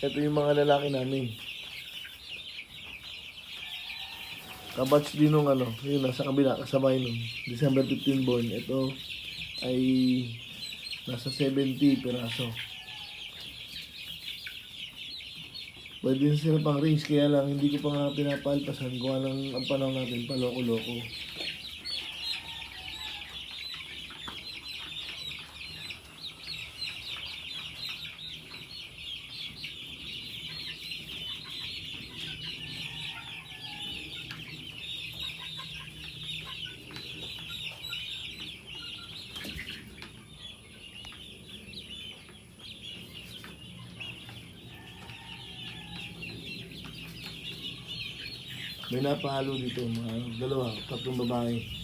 Ito yung mga lalaki namin. Kabatch din nung ano, yun nasa kabila, kasabay nung December 15 born. Ito ay nasa 70 piraso. Pwede din sila pang range, kaya lang hindi ko pa nga pinapalpasan. Gawa ng ang panahon natin, paloko-loko. May napahalo dito, mga dalawa, tatlong babae.